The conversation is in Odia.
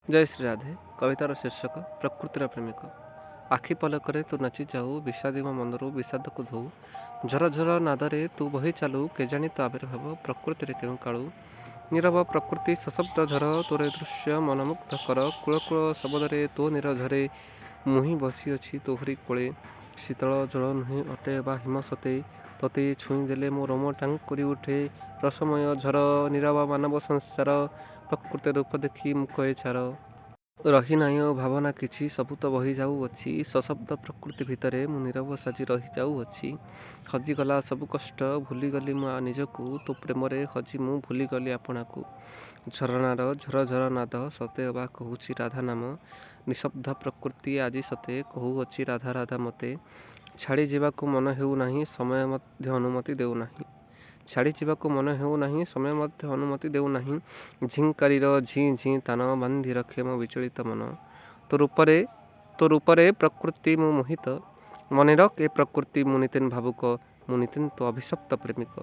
ଜୟ ଶ୍ରୀ ରାଧେ। କବିତାର ଶୀର୍ଷକ ପ୍ରକୃତିର ପ୍ରେମିକ। ଆଖି ପଲକରେ ତୁ ନାଚି ଯାଉ, ବିଷାଦୀ ମୋ ମନରୁ ବିଷାଦକୁ ଧୋଉ। ଝର ଝର ନାଦରେ ତୁ ବହି ଚାଲୁ, କେଜାଣି ତ ଆବିର୍ଭାବ ପ୍ରକୃତିରେ କେଉଁ କାଳୁ। ନୀରବ ପ୍ରକୃତି ସଶବ୍ଦ ଝର, ତୋର ଦୃଶ୍ୟ ମନମୁଗ୍ଧ କର। କୂଳ କୂଳ ଶବଦରେ ତୋ ନିରଝରେ, ମୁହିଁ ବସିଅଛି ତୋହରି କୋଳେ। ଶୀତଳ ଜଳ ନୁହେଁ ଅଟେ ବା ହିମ ସତେ, ତତେ ଛୁଇଁ ଦେଲେ ମୋ ରୋମ ଟାଙ୍ଗ କରି ଉଠେ। ରସମୟ ଝର, ନୀରବ ମାନବ ସଂସାର, ପ୍ରକୃତି ରୂପ ଦେଖି ମୁକ ଏ ଚାର। ରହିନାହିଁ ଓ ଭାବନା କିଛି, ସବୁ ତ ବହି ଯାଉଅଛି। ସଶବ୍ଦ ପ୍ରକୃତି ଭିତରେ ମୁଁ ନୀରବ ସାଜି ରହିଯାଉଅଛି। ହଜିଗଲା ସବୁ କଷ୍ଟ, ଭୁଲିଗଲି ମୁଁ ନିଜକୁ। ତୋ ପ୍ରେମରେ ହଜି ମୁଁ ଭୁଲିଗଲି ଆପଣାକୁ। ଝରଣାର ଝର ଝର ନାଦ, ସତେ ଅବା କହୁଛି ରାଧା ନାମ। ନିଶବ୍ଦ ପ୍ରକୃତି ଆଜି ସତେ କହୁଅଛି ରାଧା ରାଧା ମୋତେ। ଛାଡ଼ି ଯିବାକୁ ମନ ହେଉନାହିଁ, ସମୟ ମଧ୍ୟ ଅନୁମତି ଦେଉନାହିଁ। ଛାଡ଼ି ଯିବାକୁ ମନ ହେଉନାହିଁ, ସମୟ ମଧ୍ୟ ଅନୁମତି ଦେଉନାହିଁ। ଝିଙ୍କାରୀର ଝିଁ ଝିଁ ତାନ, ବାନ୍ଧି ରଖେ ମୋ ବିଚଳିତ ମନ। ତୋ ରୂପରେ ପ୍ରକୃତି ମୁଁ ମୋହିତ। ମନେ ରଖ ଏ ପ୍ରକୃତି, ମୁଁ ନିତିନ ଭାବୁକ, ମୁଁ ନିତିନ ତୋ ଅଭିଶପ୍ତ ପ୍ରେମିକ।